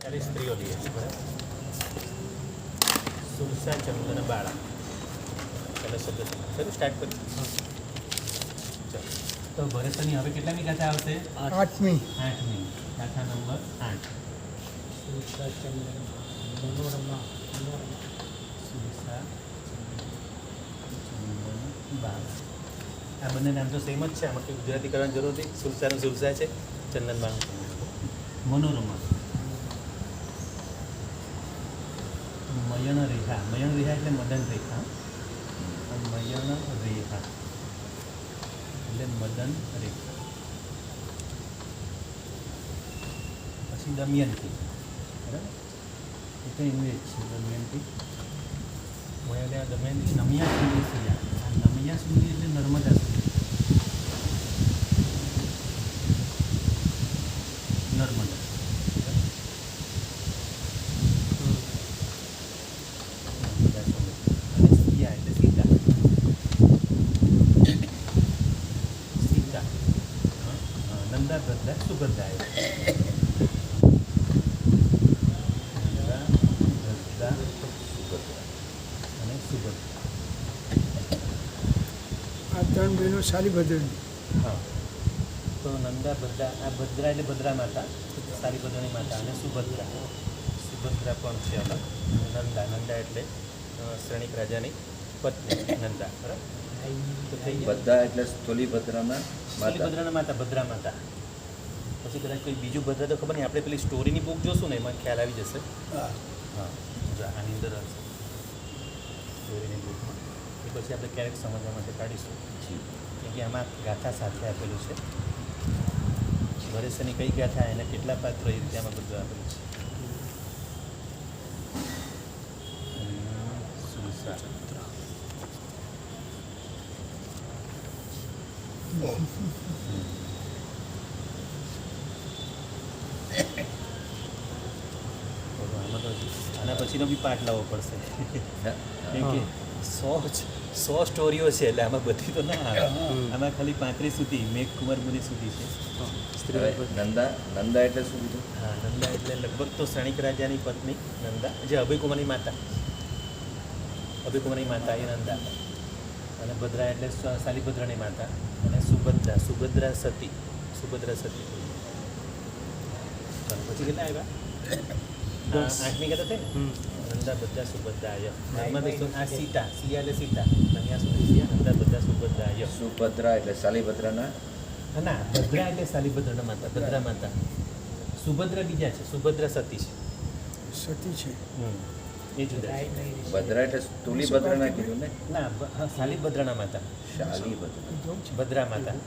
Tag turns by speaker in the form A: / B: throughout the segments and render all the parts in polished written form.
A: ત્યારે સ્ત્રીઓ લઈએ છીએ બરાબર. સુરસા ચંદન બાળા ચાલો શબ્દ ચલો સ્ટાર્ટ કરીએ. ચાલો તો ભરતની હવે કેટલામી ગાથા આવશે?
B: 8મી.
A: 8મી ગાથા નંબર 8.
B: સુરસા ચંદન મનોરમા
A: સુરસા ચંદન બાળા. આ બંને નામ તો સેમ જ છે, આમાં કંઈ ગુજરાતી કરવાની જરૂર નથી. સુરસાનું સુરસા છે, ચંદન બાળા મનોરમા. મયણ રેખા. મયણ રેખા એટલે મદન રેખા. મયણ રેખા એટલે મદન રેખા. પછી દમયંતી બરાબર, એ તો એનું જ છે દમયંતી. મોયા દમયંતી. નમિયા સુંદી સિયા. આ નમિયા સુંદી એટલે નર્મદા સુંદી. નર્મદા સુભદ્રાય. નંદા ભદ્રા સુભદ્રા અને સુભદ્રા.
B: આ 3 બહેનો સાલીભદ્રની.
A: હા, તો નંદા ભદ્રા. આ ભદ્રા એટલે ભદ્રા માતા, સારીભદ્રની માતા, અને સુભદ્રા. સુભદ્રા પણ છે અલગ. નંદા. નંદા એટલે શ્રેણિક રાજાની પત્ની નંદા બરાબર. તો થઈ ગયા.
C: બધા એટલે સ્થૂલીભદ્રાના માતા.
A: ભદ્રાના માતા, ભદ્રા માતા. પછી કદાચ કોઈ બીજું ભદ્રા તો ખબર નહીં, આપણે પેલી સ્ટોરીની બુક જોશું ને એમાં ખ્યાલ આવી જશે. હા, આની અંદર હશે સ્ટોરીની બુકમાં. એ પછી આપણે ક્યારેક સમજવા માટે કાઢીશું, કેમ કે આમાં ગાથા સાથે આપેલું છે. વરેસની કઈ ગાથા, એના કેટલા પાત્ર, એ રીતે આમાં બધું આપેલું છે. સુરસા. આના પછીનો બી પાઠ લાવવો પડશે, કેમ કે 100 સ્ટોરીઓ છે, એટલે આમાં બધી તો ના આવે. આમાં ખાલી 35 સુધી, મેઘકુમાર મુનિ સુધી છે.
C: હવે નંદા. નંદા એટલે શું કીધું?
A: હા, નંદા એટલે લગભગ તો શ્રેણિક રાજાની પત્ની નંદા, જે અભયકુમારની માતા. અભયકુમારની માતા એ નંદા. અને ભદ્રા એટલે સાલીભદ્રાની માતા. અને સુભદ્રા. સુભદ્રા સતી. સુભદ્રા સતી. ચાલો પછી કેટલા આવ્યા? 8મી ગાથા થઈ ને. નંદા ભદ્રા સુભદ્રાય. આ સીતા. સિયા એટલે સીતા. નમિયા સુધી સિયા. નંદા ભદ્રા સુભદ્રાય.
C: સુભદ્રા એટલે સાલીભદ્રાના.
A: ના, ભદ્રા એટલે સાલીભદ્રના માતા, ભદ્રા માતા. સુભદ્રા બીજા છે, સુભદ્રા સતી છે.
B: સતી છે.
A: એ જુદા છે.
C: ભદ્રા એટલે સ્થૂલીભદ્રાના કીધું ને.
A: ના, હા, સાલીભદ્રના માતા,
C: શાલીભદ્રા.
A: ભદ્રા માતા.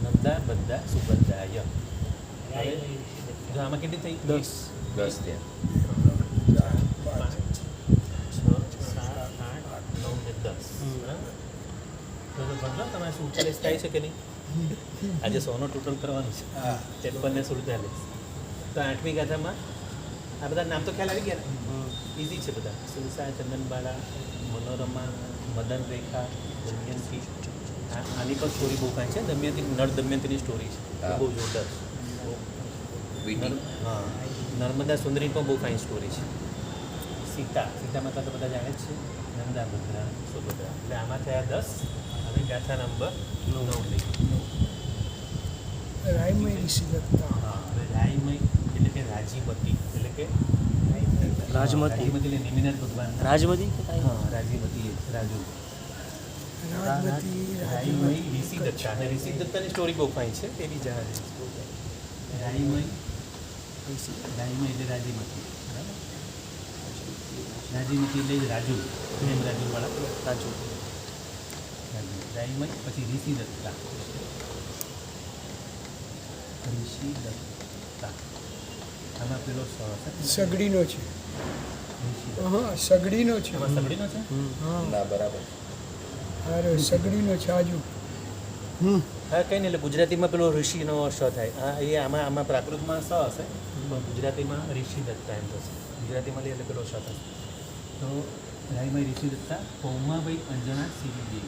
A: નંદા ભદ્રા સુભદ્રાય. હવે જો આમાં કેટલી થઈ? 10
C: ત્યાં
A: 5 6 7 8 9 ને 10 બરાબર. તો ભણો તમારે 47 થાય છે કે નહીં? આજે 100નો ટોટલ કરવાનું છે. 53 ને 47. તો 8મી ગાથામાં આ બધા નામ તો ખ્યાલ આવી ગયા ને? ઇઝી છે બધા. સુરસા, ચંદનબાળા, મનોરમા, મદન રેખા, દમયંતી. આની પણ સ્ટોરી બહુ કાંઈ છે. દમયંતી, નળ દમયંતીની સ્ટોરી છે, બહુ જોરદાર. હા, નર્મદા સુંદરી પણ બહુ ફાઇન સ્ટોરી છે. સીતા. સીતા માતા તો બધા જાણે જ છે. નંદા ભદ્રા સુભદ્રા. એટલે આમાં થયા 10. હવે ગાથા નંબર 9 લઈ.
B: રાયમય ઋષિ દત્તા.
A: હા, હવે રાયમય એટલે કે રાજીમતી. એટલે કે રાજમતી એટલે નિમિનાથ ભગવાન.
D: રાજમતી.
A: હા, રાજીમતી રાજુ.
B: રાજમતી.
A: રાયમય ઋષિ દત્તા. અને ઋષિ દત્તાની સ્ટોરી બહુ ફાઇન છે, તે બી જાણે. રાયમય. રાયમય એટલે રાજીમતી બરાબર. રાજીમતી એટલે રાજુ. એમ રાજુવાળા રાજુ. રાયમય. પછી ઋષિ દત્તા. ઋષિ દત્તા. આમાં પેલો
B: સગડીનો છે.
A: ઋષિ દત્તા.
B: હા, સગડીનો છે.
A: આમાં સગડીનો છે.
B: હા,
C: ના બરાબર.
B: અરે સગડીનો છે આજુ.
A: હા, કંઈ નહીં. એટલે ગુજરાતીમાં પેલો ઋષિનો સ થાય. હા, એ આમાં પ્રાકૃતમાં સ હશે, પણ ગુજરાતીમાં ઋષિ દત્તા એમ થશે. ગુજરાતીમાં લે એટલે પેલો સ થશે. તો રાયમય ઋષિ દત્તા. પૌમાભાઈ અંજના શ્રીદેવી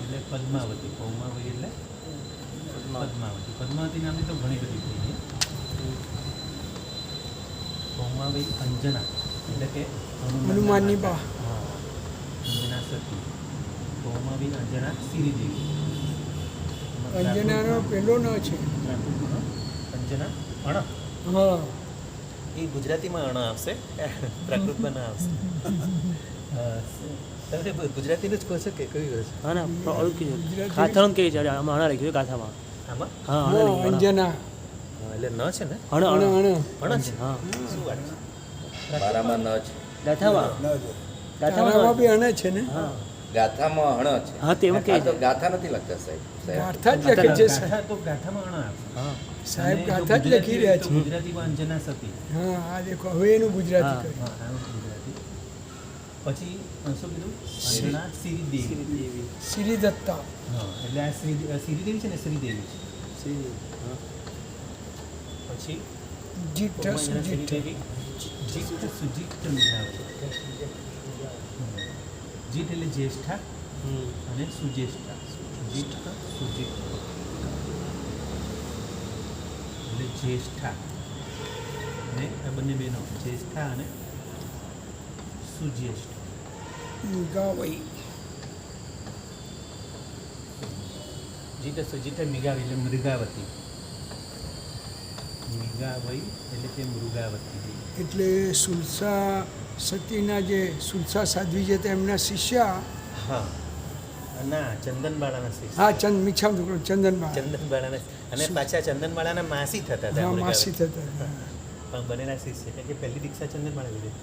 A: એટલે પદ્માવતી. પૌમાભાઈ એટલે પદ્માવતી. પદ્માવતી નામની તો ઘણી બધી થઈ ગઈ. સૌમાવી અંજના એટલે કે
B: હનુમાનની બા.
A: હા, અંજના સતી. સૌમાવી અંજના શ્રીદેવી.
B: અંજનાનો પેલો ન છે.
A: અંજના અણ
B: હા
A: એ ગુજરાતીમાં અણ આવશે, પ્રાકૃતમાં ના આવશે. તમે ગુજરાતીનું જ કહો છો કે કયું કહો છો?
D: હા ના ઓલું કીધું ગાથાનું કે છે આમાં હણા લખ્યું છે ગાથામાં.
A: આમાં
D: હા
B: હા,
D: હણા લખ્યું
B: અંજના
A: હા, એટલે ન છે ને
D: હણા
B: અણ
D: હણા
B: અણ
A: અણ છે.
D: હા
A: શું વાત છે?
C: મારામાં ન છે.
D: ગાથામાં
B: તારામાં બી અણ છે ને.
D: હા
C: ગાથામાં હણ છે.
D: હા, તે એમ કહે
C: આ તો
D: છે.
C: ગાથા નથી લખતા સાહેબ.
B: ગાથા જ લખે છે સાહેબ.
A: ગાથા તો ગાથામાં અણ આવશે.
D: હા
B: સાહેબ
A: અને જો
B: ગાથા જ લખી રહ્યા
A: તો
B: છે.
A: ગુજરાતીમાં અંજના સતી.
B: હા આ દેખો હવે એનું ગુજરાતી
D: હા.
B: કર્યું.
A: હા, આનું ગુજરાતી. પછી શું કીધું? અંજના શ્રીદેવી.
B: શ્રી દત્તા.
A: હા, એટલે આ શ્રીદેવી છે ને, શ્રીદેવી છે. પછી
B: જીઠ સુજીઠ.
A: શ્રીદેવી જીઠ સુજીઠ મીનાવતી. જીઠ એટલે જ્યેષ્ઠા અને સુજ્યેષ્ઠા. જીઠ સુજીઠ એટલે જ્યેષ્ઠા અને આ બંને બહેનો જ્યેષ્ઠા અને સુજ્યેષ્ઠ.
B: ગાવઈ.
A: જીઠ સુજીઠ મિગાવી એટલે મૃગાવતી. મિગાવઈ એટલે કે મૃગાવતી.
B: એટલે સુલસા સતીના જે સુલસા સાધ્વી છે તે એમના શિષ્યા.
A: હા, ના ચંદનબાળાના શિષ્ય.
B: હા ચંદ મીઠામ છોકરો ચંદનબા.
A: ચંદનબાળાના અને પાછા ચંદનબાળાના માસી થતા હતા.
B: હા
A: મૃગાવતી.
B: માસી થતા.
A: પણ બંનેના શિષ્ય કેમ કે પહેલી દીક્ષા ચંદનબાળા લીધી.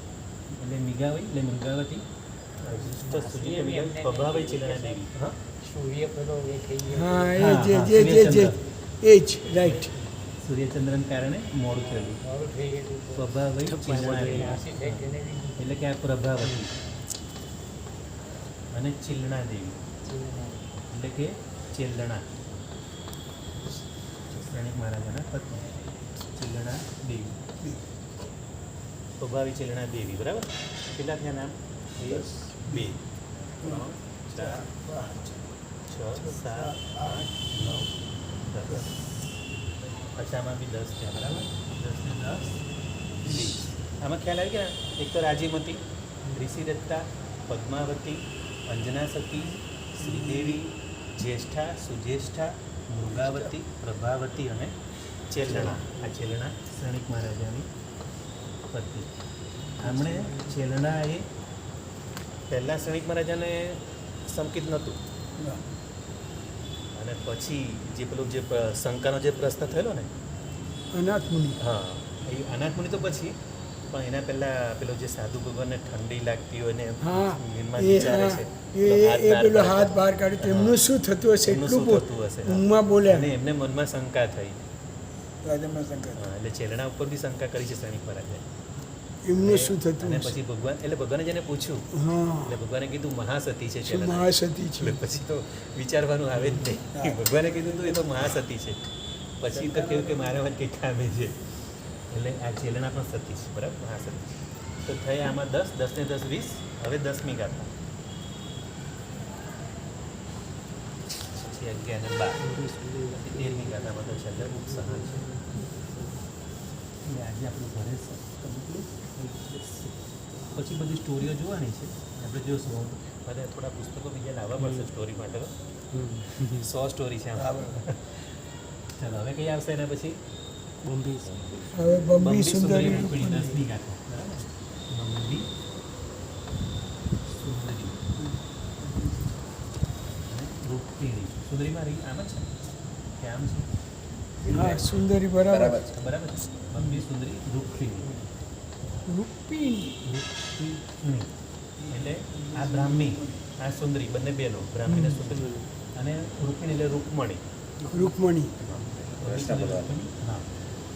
A: એટલે મિગાવઈ એટલે મૃગાવતી. સુજીઠ મિગાવઈ પ્રભાવઈ ચિલણા દેવી. હા,
B: હા એ
A: હા,
B: જે
A: હા,
B: જે જે જે
A: સૂર્યચંદ્ર.
B: એ જ રાઈટ.
A: સૂર્યચંદ્રને કારણે મોડું થયેલું. પ્રભાવઈ ચિલણા દેવી એટલે કે આ પ્રભાવતી અને ચિલણા દેવી એટલે કે ચેલણા. શ્રેણિક મહારાજાના પત્ની ચિલણા દેવી. પ્રભાવી ચિલણા દેવી. બરાબર. કેટલા થયા નામ? 1 2 3 4 5 6 7 8 9 10. પચામાં બી 10 થયા. બરાબર. 10 ને 10 20. આમાં ખ્યાલ આવી ગયા? એક તો રાજીમતી, ઋષિદત્તા, પદ્માવતી, અંજના સતી, શ્રીદેવી, જ્યેષ્ઠા, સુજ્યેષ્ઠા, મૃગાવતી, પ્રભાવતી અને ચેલણા. આ ચેલણા શ્રેણિક મહારાજાની પત્ની. આમણે ચેલણા એ પહેલાં શ્રેણિક મહારાજાને સંકિત નહોતું અને પછી જે પેલું જે શંકાનો જે પ્રશ્ન થયેલો ને,
B: અનાથ મુનિ.
A: હા, એ અનાથમુનિ તો પછી પણ એના પહેલાં પેલો જે સાધુ ભગવાનને ઠંડી લાગતી હોય ને
B: હા
A: મનમાં
B: એ
A: વિચારે છે
B: એ પેલો હાથ બહાર કાઢે તો એમનું શું થતું હશે
A: એમનું
B: એટલું
A: શું થતું હશે?
B: ઊંઘમાં બોલ્યા.
A: અને એમને મનમાં શંકા થઈ. હા, એટલે ચેલણા ઉપર બી શંકા કરી છે શ્રેણિક મહારાજે.
B: એમનું શું થતું
A: અને
B: હશે?
A: પછી ભગવાન એટલે ભગવાને જેને પૂછ્યું
B: હા
A: એટલે ભગવાને કીધું મહાસતી છે
B: શું
A: ચેલણા.
B: મહાસતી
A: એટલે
B: છે.
A: પછી તો વિચારવાનું આવે જ નહીં. ભગવાને કીધું તો એ તો મહાસતી છે. પછી તો કેવું કે મારામાં કંઈક ખામી છે. એટલે આ ચેલણા પણ સતી છે. બરાબર, મહાસતી. તો થયા આમાં 10 10 ને 10 20. હવે 10મી ગાથા. પછી 11 ને 12. પછી 13મી ગાથામાં તો છેલ્લે ઉપસહાર છે. એટલે આજે આપણું ઘરે પછી બધી સ્ટોરીઓ જોવાની છે. આપણે જોઈશું. બધા થોડા પુસ્તકો બીજા લાવવા પડશે સ્ટોરી માટે. તો 100 સ્ટોરી છે આમાં. ચાલો હવે કઈ આવશે એના પછી?
D: બોમ્બે
B: હવે બંબી
A: બંબી
B: સુંદરી
A: રૂકમણી 10મી ગાથા. બરાબર. બંબી સુંદરી અને રૂકમિણી. સુંદરીમાં રહી આમ જ છે કે આમ છે?
B: હા સુંદરી બરાબર.
C: બરાબર છે.
A: બરાબર છે. બંબી સુંદરી રૂકમિણી.
B: રૂપિણી.
A: રૂકમિણી એટલે આ બ્રાહ્મી, આ સુંદરી, બંને બહેનો બ્રાહ્મી ને સુંદરી. અને રૂકમિણી એટલે રૂકમણી.
B: રૂકમણી.
C: કૃષ્ણ ભગવાન.
A: હા,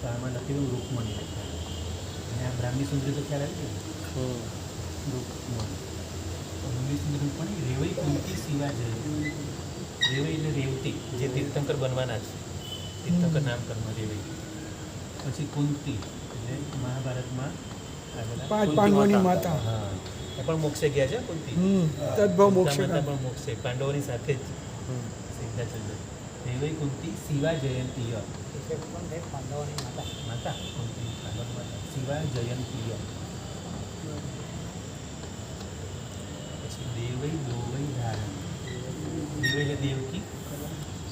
A: તો આમાં લખેલું રૂકમણી લખ્યા. અને આ બ્રાહ્મી સુંદરી તો ખ્યાલ આવી ગયો. રૂકમણી. બંબી સુંદરી રૂકમણી. રેવઈ કુંતી શિવા જય. રેવઈ એટલે રેવતી, જે તીર્થંકર બનવાના છે. તીર્થંકર નામકર્મ રેવઈ. પછી કુંતી એટલે મહાભારતમાં આવેલા
B: પાંચ
A: કુંતી
B: પાંડવોની માતા.
A: હા, એ પણ મોક્ષે ગયા છે કુંતી.
B: તદ્ભવ મોક્ષ.
A: માતા પણ મોક્ષે પાંડવોની સાથે જ સીધા ચલ. દેવઈ કુંતી શિવા જયંતીય માતા કુંતી માતા શિવા જયંતીય પછી દેવઈ દોવઈ ધારણ દેવઈ એટલે દેવકી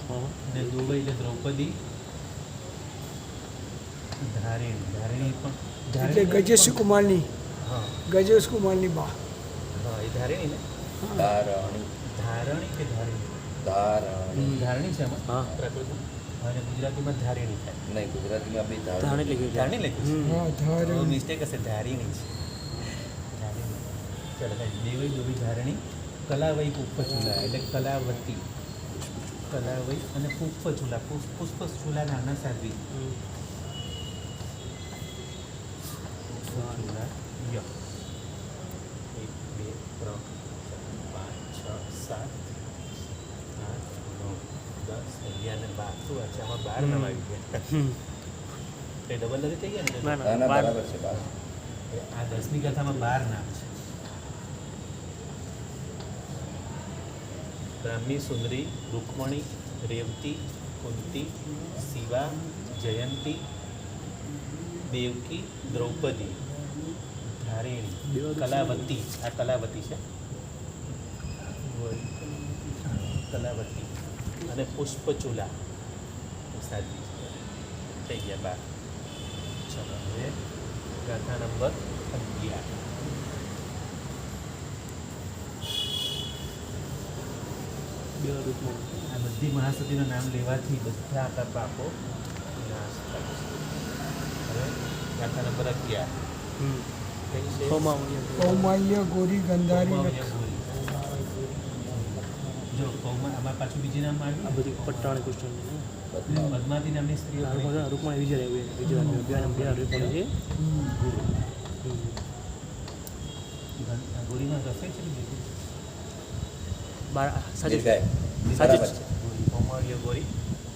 A: અને દોવઈ એટલે દ્રૌપદી ધારિણી પણ
B: એટલે ગજેશ કુમારની
A: હા
B: ગજેશ કુમારની બા
A: હા એ ધારિણી ને
C: ધારણી
A: ધારણી કે ધારિણી
C: ધારણી
A: ધારણી છે એમાં
D: હા.
A: પ્રાકૃત અને ગુજરાતીમાં ધારિણી થાય
C: નહીં ગુજરાતીમાં બી
D: ધારણી
C: ધારણી
D: લખ્યું છે
A: ધારણી લખ્યું
B: હા
A: છે
B: ધારણ
A: મિસ્ટેક હશે ધારિણી છે ધારિણી ચાલો કાંઈ દેવઈ દોવી ધારણી કલાવઈ પુષ્પચૂલા એટલે કલાવતી કલાવઈ અને પુષ્પચૂલા પુષ્પચૂલા નામના સાધ્વી પુષ્પચૂલા ય 1 2 3 4 5 6 7 8 9 10 11 ને 12 શું છે આમાં 12 નામ આવી ગયા એ ડબલ નથી થઈ ગયા ને
D: ના
C: ના ના
D: બાર.
C: બરાબર છે બાર
A: આ 10મી કથામાં 12 નામ છે બ્રાહ્મી સુંદરી રૂકમણી રેવતી કુંતી શિવા જયંતી દેવકી દ્રૌપદી ધારિણી કલાવતી આ કલાવતી છે કલાવતી અને પુષ્પચૂલા સાધી થઈ ગયા 12 ચલો હવે ગાથા નંબર 11
D: બે રૂપમાં
A: આ બધી મહાસતીનું નામ લેવાથી બધા આપણા પાપો નાશ થાય છે હવે ગાથા નંબર 11 કઈ છે
B: કૌમાલ્ય ગોરી ગંધારી
A: કૌમાવ્ય ગોરી. જો આમાં પાછું બીજું નામ
D: આ
A: આવ્યું
D: બધી પટ્ટાણી કૃષ્ણ
A: પદ્માવતી નામની સ્ત્રીઓ પણ
D: રૂપમાં વિજય વિજય બે રૂપમાં છે
A: ગોરીમાં રસે છે કે બીજું?
D: બાર સાચું
C: દીર્ઘાય
D: સાચું
C: બરાબર
D: જ.
C: છે
A: ગોરી કૌમાવ્ય ગોરી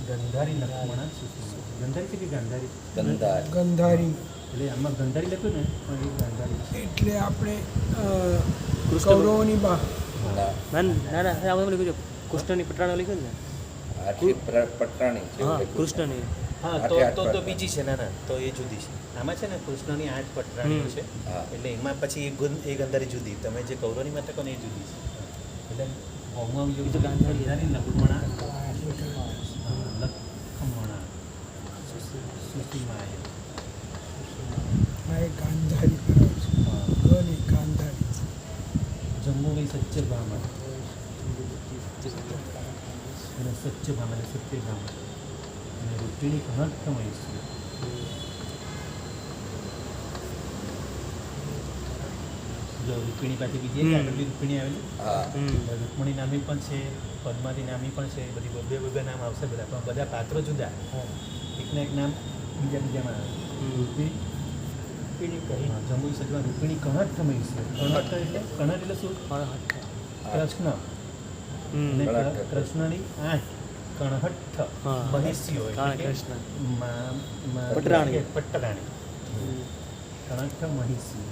A: ગંધારી લક્ષ્મણા સુશીલા. ગંધારી છે કે ગાંધારી
C: ગંધાર
B: ગંધારી
A: એટલે આમાં ગંધારી લખ્યું ને પણ એ ગાંધારી છે
B: એટલે આપણે
D: કૃષ્ણ.
B: કૌરવોની બા
C: ના
D: ના આમાં લખ્યું છે કૃષ્ણની પટાણા લખ્યું ને
C: આટલી પટરાણી છે
D: હા
C: એવું લખ્યું છે.
D: કૃષ્ણની
A: હા
C: આઠે
A: તો
C: આઠ
A: તો તો
C: પટરાણી.
A: બીજી છે ના ના તો એ જુદી છે આમાં છે ને કૃષ્ણની 8 પટરાણીઓ છે
C: હા.
A: એટલે એમાં પછી એ ગંધારી જુદી તમે જે કૌરવની માતા કહો ને એ જુદી છે એટલે કૌમાવ્ય
D: એ તો ગાંધારી.
A: ગંધારી લક્ષ્મણા લક્ષ્મણા સુશીમાય
B: આ એક ગાંધારી બરાબર છે ગની ગાંધારી
A: જમ્મુવી સચ્ચ બ્રાહ્મણ અને સચ્ચ બ્રાહ્મણ એટલે સત્ય બ્રાહ્મણ અને રૂપિણી ઘનત્તમય છે જો રૂપિણી પાછી બીજી એક આગળ બી રૂપિણી આવેલી
C: હા
A: રૂકમણી નામની પણ છે પદ્માવતી નામની પણ છે બધી બે નામ આવશે બધા પણ બધા પાત્રો જુદા એકના એક નામ બીજામાં આવે રૂપિણી હા, જમ્મુઈ સચમાં રૂપિણી કણઠમય છે કણઠ એટલે શું કૃષ્ણ અને
C: કણઠ.
A: કૃષ્ણની 8 કણહઠ
D: હા.
A: મહિષીઓ એટલે
D: કાણ
A: કે
D: કૃષ્ણ.
A: પટરાણી
D: પટરાણી.
A: કણઠ મહિષી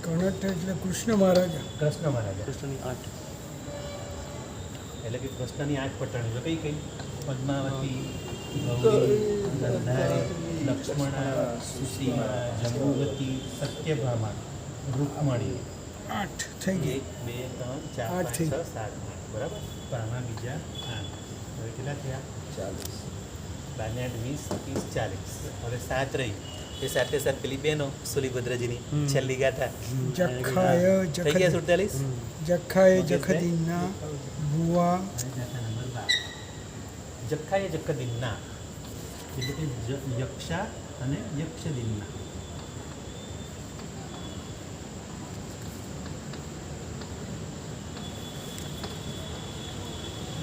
B: કણઠ એટલે કૃષ્ણ મહારાજા
A: કૃષ્ણ મહારાજા
D: કૃષ્ણની 8
A: એટલે કે કૃષ્ણની 8 પટરાણીઓ કઈ કઈ પદ્માવતી ગૌરી ગંધારી લક્ષ્મણા સુશીમા જંબુવતી સત્યભામા રૂકમણી
B: 8 થઈ ગઈ
A: 1 2 3 4
B: આઠ
A: 5
B: થઈ.
A: 6 7 8 બરાબર તો આમાં બીજા 8 હવે કેટલા થયા 12 ને 8 20 30 40 હવે 7 રહી એ સાથે સાથ પેલી બેનો સુલીભદ્રજીની છેલ્લી ગાથા
B: જખાય
A: થઈ ગયા
B: જખદી
A: 47
B: જખાય જખદીના ભુવા
A: ગાથા નંબર 12 જખાય જખદિન્ના એટલે કે યક્ષા અને યક્ષદિન્ના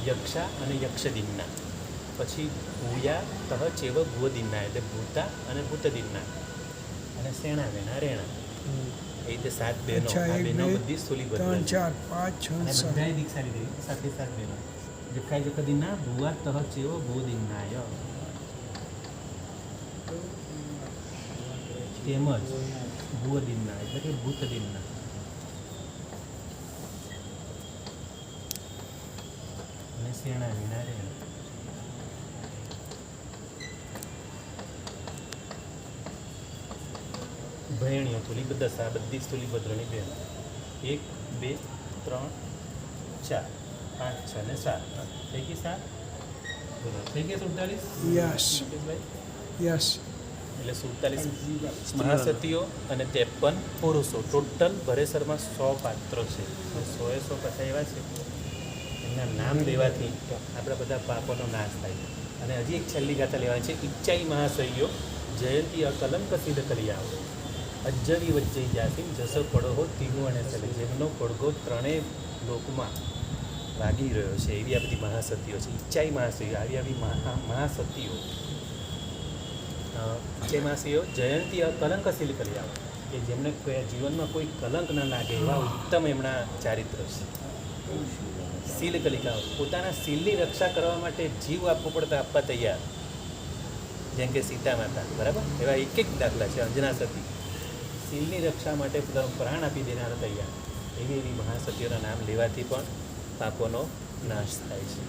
A: યક્ષા અને યક્ષદિન્ના પછી ભૂયા તહ ચેવ ભૂવદિન્ના એટલે ભૂતા અને ભૂતદિન્ના અને સેણા વેણા રેણા એ રીતે 7 બહેનો
B: અચ્છા
A: આ
B: 1
A: બહેનો
B: 2
A: બધી
B: 3
A: સુલીભદ્ર
B: 4 5
A: અને
B: 6 7
A: બધાએ દીક્ષા લીધી સાથે 7 બહેનો જખાય જખદિન્ના ભૂવા તહ ચેવ ભૂવદિન્નાય તેમજ ભૂવદિન્ના એટલે કે ભૂતદિન્ના અને શેણા વિના રે ભેણીઓ તુલીબદ્ધ દશા બધી જ તુલીબદ્ધની બેન 1 2 3 4 5 6 ને 7 થઈ ગઈ 7 બોલો થઈ ગયા 47
B: યસ
A: ભાઈ
B: યસ
A: એટલે 47 મહાસતીઓ અને 53 પુરુષો ટોટલ ભરેસરમાં 100 પાત્રો છે 100 એ 100 પાછા એવા છે એમના નામ લેવાથી આપણા બધા પાપોનો નાશ થાય છે અને હજી એક છેલ્લી ગાથા લેવાની છે ઈચ્છાઈ મહાશયો જયંતી અકલંક સિદ્ધ કરી આવો અજ્જરી વચ્ચે જાતી જસો પડો તીનું અને ચલે જેમનો પડઘો ત્રણેય લોકમાં વાગી રહ્યો છે એવી આ બધી મહાસતીઓ છે ઈચ્છાઈ મહાશયો આવી મહાસતીઓ જેમાંસીઓ જયંતી કલંકશીલ કરી આવે કે જેમને જીવનમાં કોઈ કલંક ન લાગે એવા ઉત્તમ એમના ચારિત્ર છે શીલ કલિકાઓ પોતાના શીલની રક્ષા કરવા માટે જીવ આપવો પડતા આપવા તૈયાર જેમ કે સીતા માતા બરાબર એવા એક એક દાખલા છે અંજના સતી શીલની રક્ષા માટે પોતાનો પ્રાણ આપી દેનારા તૈયાર એવી એવી મહાસતીઓના નામ લેવાથી પણ પાપોનો નાશ થાય છે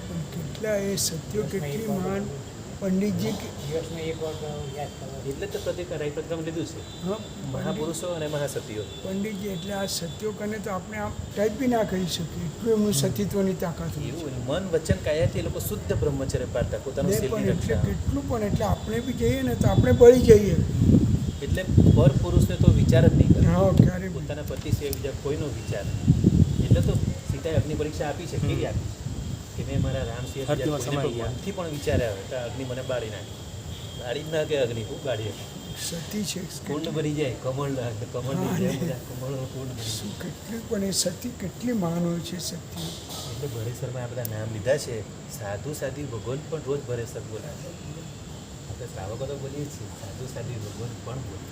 B: પણ કેટલા એ સત્યો કેટલી મહાન પંડિતજી
A: એટલે તો પ્રતિક રાયપત્રમ લીધું છે
B: હા
A: મહાપુરુષો અને મહાસતીઓ
B: પંડિતજી એટલે આ સત્યો કને તો આપણે આમ ટાઈપ બી ના કરી શકીએ એટલું એમનું સતીત્વની તાકાત હોય છે.
A: એવું મન વચન કાયાથી એ લોકો શુદ્ધ બ્રહ્મચર્ય પાળતા પોતાનું
B: ને
A: શીલની
B: પણ એટલે
A: રક્ષા
B: કેટલું પણ એટલે આપણે બી જઈએ ને તો આપણે બળી જઈએ
A: એટલે પર પુરુષને તો વિચાર જ નહીં કરે
B: હા ક્યારે બી.
A: પોતાના પતિ સિવાય બીજા કોઈનો વિચાર નહીં. એટલે તો સીતાએ અગ્નિ પરીક્ષા આપી છે કેવી આપી કે મેં મારા રામ સિવાય બીજા
D: હરતીમાં
A: કોઈને
D: સમાઈ ગયા.
A: મનથી પણ વિચાર્યા હોય તો અગ્નિ મને બાળી નાખે બાળી જ ના કે અગ્નિ ખૂબ બાળી શકે
B: સતી છે
A: કુંડ ભરી જાય કમળ નાખે કમળની જેમ બધા કમળનો કુંડ ભરી
B: શું
A: જાય.
B: કેટલી પણ એ સતી કેટલી મહાન હોય છે સતી
A: એટલે ભરેસરમાં આ બધા નામ લીધા છે સાધુ સાધી ભગવાન પણ રોજ ભરેસર બોલાવે આપણે શ્રાવકો તો બોલીએ જ છીએ સાધુ સાધી ભગવાન પણ બોલે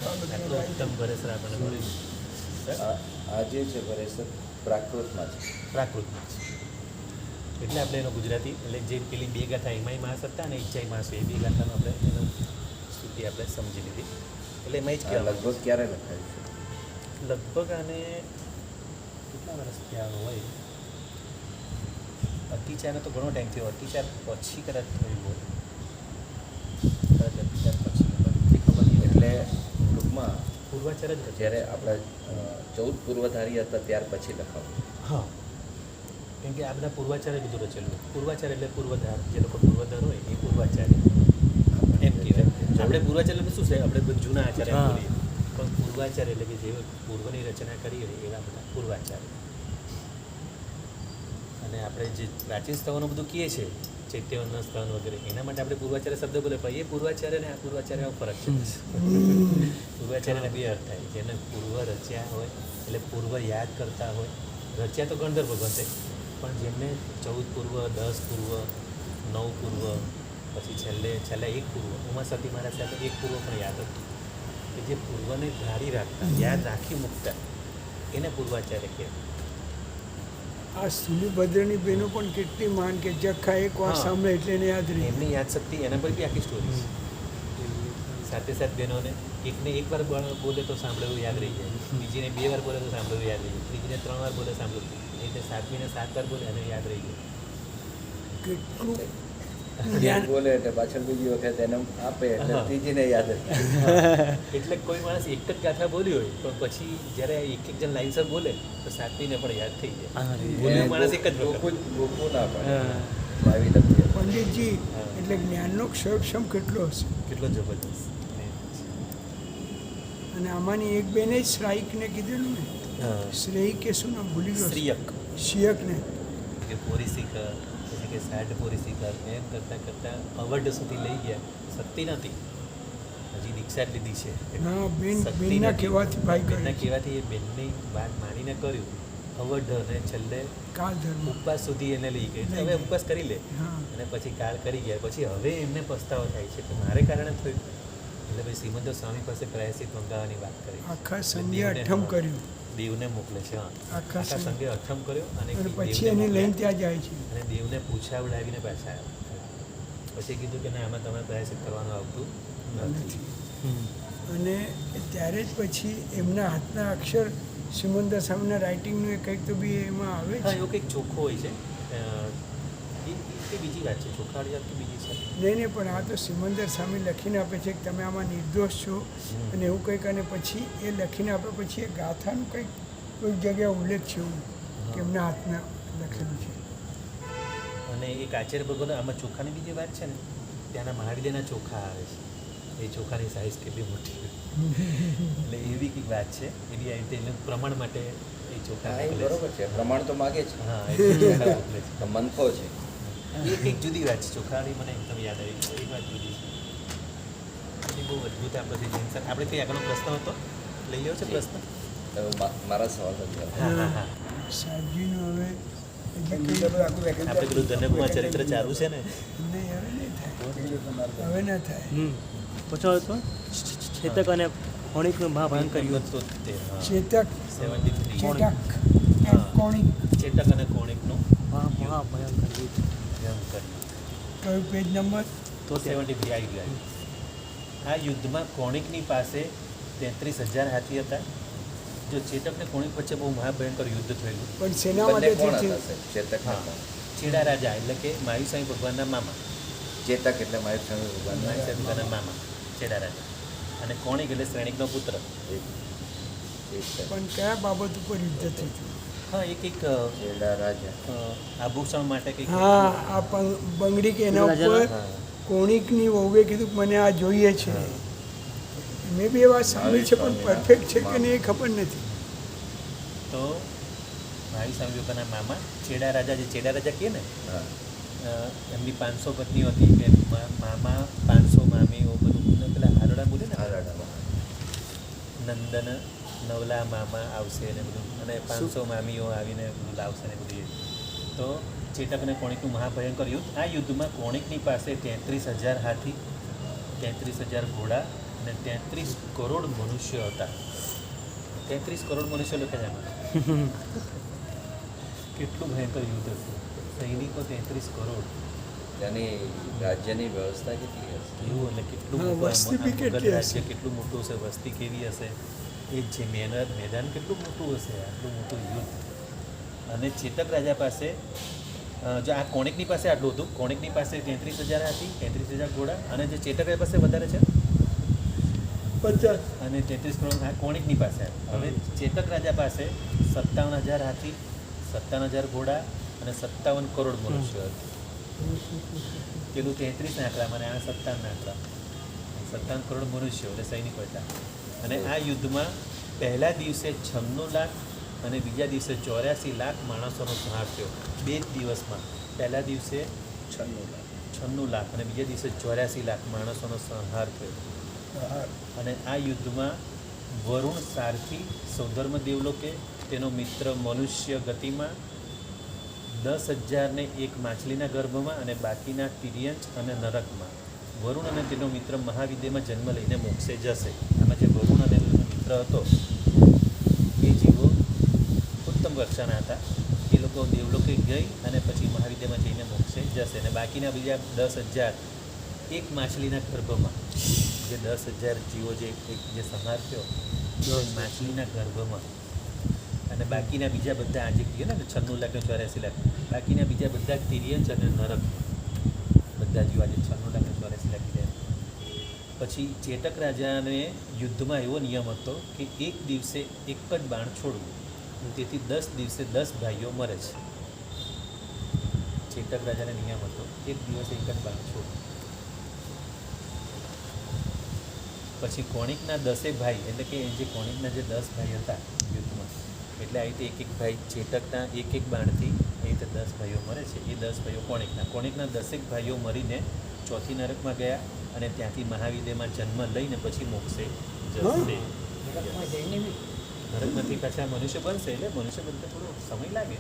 A: આટલું ઉત્તમ ભરેસર આપણને મળ્યું
C: આ જે છે ભરેસર પ્રાકૃતમાં છે
A: પ્રાકૃતિક છે એટલે આપણે એનો ગુજરાતી એટલે જે પેલી બે ગાથા એમાંય માસ હતા અને ઈચ્છાઈ માસ એ બે ગાથાનો આપણે એનો સ્થિતિ આપણે સમજી લીધી એટલે એમાં જ
C: આ
A: કહેવાય
C: લગભગ ક્યારે લખાયું છે
A: લગભગ આને કેટલા વર્ષ થયા હોય અતિચારનો તો ઘણો ટાઈમ થયો અતિચાર પછી કદાચ થયું હોય કદાચ અતિચાર પછી એ ખબર નહીં
C: એટલે ટૂંકમાં
A: પૂર્વાચાર જ હતા
C: જ્યારે આપણે 14 પૂર્વધારી હતા ત્યાર પછી લખાવું
A: હા કેમ કે આ બધા પૂર્વાચારે બધું રચેલું હોય. પૂર્વાચાર એટલે પૂર્વધાર જે લોકો પૂર્વધાર હોય એ પૂર્વાચાર્ય એમ કહેવાય આપણે પૂર્વાચાર્ય એટલે શું છે આપણે બધું જૂના આચાર્ય
D: હા.
A: બોલીએ પણ પૂર્વાચાર્ય એટલે કે જે પૂર્વની રચના કરી હોય એવા બધા પૂર્વાચાર્ય અને આપણે જે પ્રાચીન સ્થળોનું બધું કહીએ છીએ ચૈત્યવનના સ્થળ વગેરે એના માટે આપણે પૂર્વાચાર્ય શબ્દ બોલે પણ એ પૂર્વાચાર્ય અને આ પૂર્વાચાર્યમાં ફરક છે પૂર્વાચાર્યના બે અર્થ થાય જેને પૂર્વ રચ્યા હોય એટલે પૂર્વ યાદ કરતા હોય રચ્યા તો ગણધર ભગવાન છે પણ જેમને 14 પૂર્વ 10 પૂર્વ 9 પૂર્વ પછી છેલ્લે એક પૂર્વ ઉમાસતી મહારાજ સાથે એક પૂર્વ પણ યાદ હતું કે જે પૂર્વને ધારી રાખતા યાદ રાખી મૂકતા એને પૂર્વાચાર્ય કહેવાય.
B: આ સુલીભદ્રની બહેનો પણ કેટલી મહાન કે જખા એક વાર
A: હા.
B: સાંભળે એટલે એને યાદ રહી
A: એમની યાદશક્તિ એના પર બી આખી સ્ટોરી સાથે સાથ બહેનોને એકને એક વાર બોલે તો સાંભળેલું યાદ રહી જાય બીજીને 2 વાર બોલે તો સાંભળેલું યાદ રહી જાય ત્રીજીને 3 વાર બોલે સાંભળેલું એ રીતે સાતમીને 7 વાર બોલે અને યાદ રહી જાય.
B: કેટલું
C: જ્ઞાન બોલે એટલે પાછળ બીજી વખત એને આપે એટલે
A: હા.
C: ત્રીજીને યાદ રહે
A: એટલે કોઈ માણસ એક જ ગાથા બોલ્યો હોય પણ પછી જ્યારે એક એક જણ લાઈનસર બોલે તો સાતમીને પણ યાદ થઈ જાય
D: હા,
A: બોલ્યો માણસ એક જ વખત.
C: ગોકું ના પડે
D: હા.
C: આવી લખીએ
B: પંડિતજી
A: હા.
B: એટલે જ્ઞાનનો ક્ષયક્ષમ કેટલો હશે
A: કેટલો જબરદસ્ત
B: અને આમાંની એક બેને શ્રાઈકને કીધેલું ને
A: હા
B: શ્રેય કે શું નામ ભૂલી ગયો
A: સ્ત્રીયક
B: શિયકને
A: કે પોરી શીખર પછી કે સાઠ પોરી શીખર એમ કરતાં કરતાં અવઢ સુધી લઈ ગયા સત્તી નથી હજી દીક્ષા જ લીધી છે
B: હા બેન
A: શક્તિ
B: બેનના
A: નથી.
B: કહેવાથી ભાઈ
A: બેનના
B: કરે
A: કહેવાથી એ બેનની વાત માનીને કર્યું અવઢ અને છેલ્લે
B: કાળ ધર્મ
A: ઉપવાસ સુધી એને લઈ ગઈ એટલે હવે ઉપવાસ કરી લે
B: હા
A: અને પછી કાળ કરી ગયા પછી હવે એમને પસ્તાવો થાય છે કે મારે કારણે થયું એટલે પછી શ્રીમંત સ્વામી પાસે પ્રાયશ્ચિત મંગાવવાની વાત કરી
B: આખા
A: એટલે
B: સંધ્યા
A: દેવને-
B: અઠમ
A: હા,
B: કર્યું
A: દેવને મોકલે છે હા
B: આખા
A: આખા સંઘે અઠમ કર્યો અને
B: અને
A: દેવને
B: પછી એને લઈને
A: મોકલ્યા.
B: ત્યાં જાય છે
A: અને દેવને પૂછાવડાવીને પાછા આવ્યા પછી કીધું કે ના આમાં તમારે પ્રાયશ્ચિત કરવાનું આવતું નથી
B: નથી.
D: હમ.
B: અને ત્યારે જ પછી એમના હાથના અક્ષર સિમંદર સ્વામીના રાઇટિંગનું એ કંઈક તો બી એમાં આવે
A: હા
B: છે.
A: એવું કંઈક ચોખ્ખો હોય છે એ બીજી વાત છે, ચોખાવાળી વાત કે બીજી છે.
B: નહીં પણ આ તો સિમંદર સ્વામી લખીને આપે છે કે તમે આમાં નિર્દોષ છો અને એવું કંઈક, અને પછી એ લખીને આપે પછી એ ગાથાનું કંઈક કોઈક જગ્યાએ ઉલ્લેખ છે એવું કે એમના હાથના લખેલું છે.
A: અને એક આચાર્ય ભગવાન આમાં ચોખાની બીજી વાત છે ને, ત્યાંના મહાવિદ્યના ચોખા આવે છે, એ ચોખાની સાઇઝ કેટલી મોટી એટલે એવી કંઈક વાત છે, એવી આ રીતે એનું પ્રમાણ માટે એ ચોખા
C: હા, એ
A: મોકલે છે.
C: બરોબર છે, પ્રમાણ તો માગે છે,
A: હા એટલે ચોખા મોકલે છે.
C: તો મનખો છે.
A: એ કંઈક જુદી વાત છે, ચોખાવાળી મને એકદમ યાદ આવી, એ વાત જુદી છે. એ બહુ અદભુત આપણે જૈન સર. આપણે કંઈ આગળનો પ્રશ્ન હતો, લઈ લ્યો છે પ્રશ્ન.
C: હવે મારા સવાલ નથી આવતા.
A: હા હા હા
B: સાહેબજીનું હવે હજી કંઈ
A: આપણે પેલું ધનકુમાર ચરિત્ર ચાલુ છે ને,
B: નહીં, હવે નહીં થાય, હવે ના થાય.
D: પૂછો તો ચેતક અને કોણિકનું મહાભયંકર યુદ્ધ.
A: 73, હા.
B: ચેતક
A: 73.
B: ચેતક
A: હા.
B: કોણિક
A: ચેતક અને કોણિકનું
D: મહાભયંકર યુદ્ધ.
A: ભયંકર યુદ્ધ.
B: કયું પેજ નંબર?
D: તો
A: 73 આવી ગયા. આ યુદ્ધમાં કોણિકની પાસે 33,000 હાથી હતા. જો ચેતક ને કોણિક વચ્ચે બહુ મહાભયંકર યુદ્ધ થયેલું.
B: પણ સેના
C: બંને
B: માટે
C: કોણ
B: છે
C: હતા સાહેબ? ચેતક ને
A: હા.
C: કોણ?
A: ચેડા રાજા એટલે કે માયુસાઈ ભગવાનના મામા.
C: ચેતક એટલે માયુર સ્વામી ભગવાનના
A: માયુસાઈ ભગવાનના મામા ચેડા રાજા. અને કોણિક એટલે શ્રેણિકનો પુત્ર.
B: પણ કયા બાબત ઉપર યુદ્ધ થયું હતું?
A: હા એક એક
C: ચેડા રાજા.
A: આભૂષણ માટે કંઈક.
B: હા, આ બંગડી કે એના ઉપર
A: હા.
B: કોણિકની વહુએ કીધું કે મને આ જોઈએ છે. મેં બી એ વાત સાંભળી છે પણ પરફેક્ટ છે કે નહીં એ ખબર નથી.
A: તો માયુસાઈ ભગવાનના મામા ચેડા રાજા, જે ચેડા રાજા કહે ને,
C: હા.
A: એમની 500 પત્નીઓ હતી કે મામા 500 મામીઓ બધું પેલા હારડા બોલે ને,
C: હારાડામાં.
A: નંદન નવલા મામા આવશે ને બધું, અને 500 મામીઓ આવીને બધું લાવશે ને બધું એ. તો ચેતક અને કોણિકનું મહાભયંકર યુદ્ધ. આ યુદ્ધમાં કોણિકની પાસે 33,000 હાથી, 33,000 ઘોડા અને 33 કરોડ મનુષ્યો હતા. 33 કરોડ મનુષ્યો લખે છે આમાં. કેટલું ભયંકર યુદ્ધ હતું. સૈનિકો 33 કરોડ.
C: ત્યાંની રાજ્યની વ્યવસ્થા કેટલી હશે?
A: એવું એટલે કેટલું
B: હા,
A: મોટું
B: વસ્તી બી
A: આ
B: કેટલી
A: મુગલ
B: હશે?
A: રાજ્ય કેટલું મોટું હશે, વસ્તી કેવી હશે, એ જ છે મેદાન કેટલું મોટું હશે, આટલું મોટું યુદ્ધ. અને ચેતક રાજા પાસે જો આ કોણિકની પાસે આટલું હતું, કોણિકની પાસે 33,000 હતી, 33,000 ઘોડા, અને જે ચેતક રાજા પાસે વધારે છે
B: 50.
A: અને 33 કરોડ આ કોણિકની પાસે. હવે ચેતક રાજા પાસે 57,000 હાથી, 57,000 ઘોડા અને 57 કરોડ મનુષ્યો હતા. પેલું 33 ના આંકડામાં અને આ 57 ના આંકડા, 57 કરોડ મનુષ્યો એટલે સૈનિકો હતા. અને આ યુદ્ધમાં પહેલા દિવસે 96 લાખ અને બીજા દિવસે 84 લાખ માણસોનો સંહાર થયો. 2 જ દિવસમાં. પહેલા દિવસે 96 લાખ અને બીજા દિવસે 84 લાખ માણસોનો સંહાર થયો. અને આ યુદ્ધમાં વરુણ સારથી સૌધર્મ દેવલોકે, તેનો મિત્ર મનુષ્ય ગતિમાં, 10,001 માછલીના ગર્ભમાં અને બાકીના તિર્યંચ અને નરકમાં. વરુણ અને તેનો મિત્ર મહાવિદ્યમાં જન્મ લઈને મોક્ષે જશે. આમાં જે વરુણ અને તેનો મિત્ર હતો એ જીવો ઉત્તમ કક્ષાના હતા. એ લોકો દેવલોકે ગઈ અને પછી મહાવિદ્યમાં જઈને મોક્ષે જશે. અને બાકીના બીજા 10,000 એક માછલીના ગર્ભમાં, જે 10,000 જીવો જે સંહાર થયો માછલીના ગર્ભમાં, અને બાકીના બીજા બધા આજે કહીએ ને 96 લાખ અને 84 લાખ, બાકીના બીજા બધા તિર્યંચ અને નરક બધા જીવો આજે 96 લાખ અને 84 લાખ ગયા. પછી ચેતક રાજાને યુદ્ધમાં એવો નિયમ હતો કે એક દિવસે એક જ બાણ છોડવું, તેથી 10 દિવસે 10 ભાઈઓ મરે છે. ચેતક રાજાને નિયમ હતો એક દિવસે એક જ બાણ છોડવું. પછી કોણિકના 10 ભાઈ, એટલે કે જે કોણિકના જે 10 ભાઈ હતા યુદ્ધમાં, એટલે આવી રીતે એક ભાઈ ચેતકના એક બાણથી એ રીતે 10 ભાઈઓ મરે છે. એ 10 ભાઈઓ કોણિકના 10 ભાઈઓ મરીને ચોથી નરકમાં ગયા અને ત્યાંથી મહાવિદ્યમાં જન્મ લઈને પછી મોક્ષે જશે. નરકમાંથી પાછા મનુષ્ય બનશે, એટલે મનુષ્ય બનતા થોડો સમય લાગે.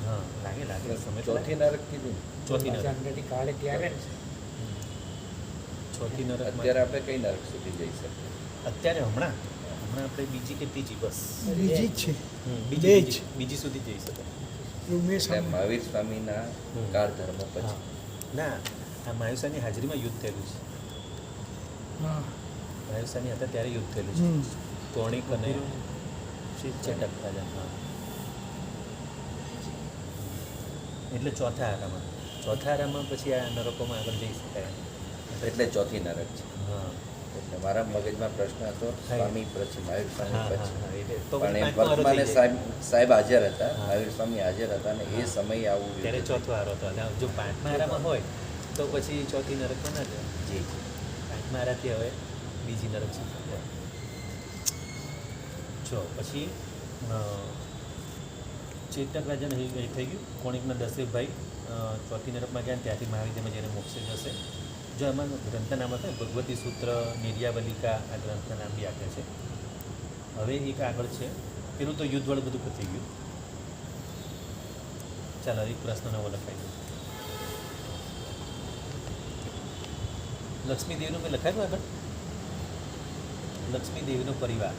A: હા લાગે સમય તો
C: ચોથી
A: લાગે.
C: નરક કીધું.
A: ચોથી નરક. ચોથી નરક
C: અત્યારે આપણે કઈ નરક સુધી જઈ શકીએ?
A: અત્યારે હમણાં આપણે બીજી કે ત્રીજી બસ
B: બીજી જ છે.
A: બીજી સુધી જઈ શકાય.
B: એવું મેં
C: એટલે
B: સાંભળ્યું.
C: મહાવીર સ્વામીના કાળ ધર્મ
A: હા.
C: પછી
A: ના, આ માયુસાની હાજરીમાં યુદ્ધ થયેલું છે.
B: હા,
A: મહાવીર હતા ત્યારે યુદ્ધ થયેલું છે
B: હમ.
A: કોણિક અને ચેટક રાજા હા એટલે ચોથા આરામાં પછી આ નરકોમાં આગળ જઈ શકાય
C: એટલે ચોથી નરક છે.
A: હા
C: એટલે મારા મગજમાં પ્રશ્ન હતો સ્વામી પછી મહાવીર સ્વામી
A: હા
C: પછી
A: હા એટલે તો
C: પણ
A: પછી
C: એ
A: પાંચમો આરો
C: વર્તમાને
A: થઈ જાય.
C: સાહેબ હાજર હતા,
A: હા.
C: મહાવીર સ્વામી હાજર હતા અને એ સમયે આવું
A: ત્યારે ચોથો આરો હતો અને જો પાંચમા આરામાં હોય તો પછી ચોથી નરકમાં ના જાય
C: જી
A: પાંચમા આરાથી હવે બીજી નરક છે જો પછી ચેતક રાજાને એ થઈ ગયું કોણિકના 10 ભાઈ ચોથી નરકમાં ગયા ને ત્યાંથી મહાવિદ્યમાં જઈને મોક્ષે જશે. જો એમાં ગ્રંથના નામ હતા ભગવતી સૂત્ર નિર્યાવલિકા આ ગ્રંથના નામ બી આપ્યા છે. હવે એક આગળ છે પેલું તો યુદ્ધવાળું બધું પતી ગયું. ચાલો એક પ્રશ્ન નવો લખાઈ ગયો. લક્ષ્મીદેવીનું મેં લખાયું આગળ લક્ષ્મીદેવીનો પરિવાર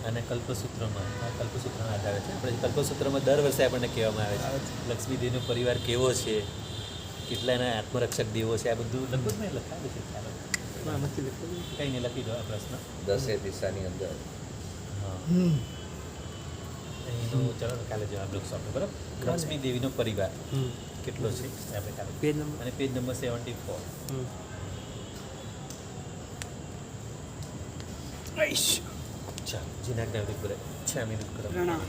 A: અને કલ્પસૂત્રમાં આ કલ્પસૂત્રના આધારે છે. આપણે કલ્પસૂત્રમાં દર વર્ષે આપણને કહેવામાં આવે છે લક્ષ્મીદેવીનો પરિવાર કેવો છે, કેટલા એના આત્મરક્ષક દેવો છે, આ બધું લગભગ મેં લખાયું છે. ચાલો
D: નથી લખેલું.
A: કંઈ નહીં લખી દો આ પ્રશ્ન
C: 10 દિશાની અંદર
A: હા
B: હમ.
A: એનો ચાલો કાલે જવાબ લખશું આપણે બરાબર. લક્ષ્મીદેવીનો પરિવાર કેટલો છે આપણે કાલે
D: પેજ નંબર
A: અને પેજ નંબર 74.
B: આઈશ.
A: ચાલો જીનાજ્ઞા વિરુદ્ધ 6 મિનિટ કરો.
B: પ્રણામ.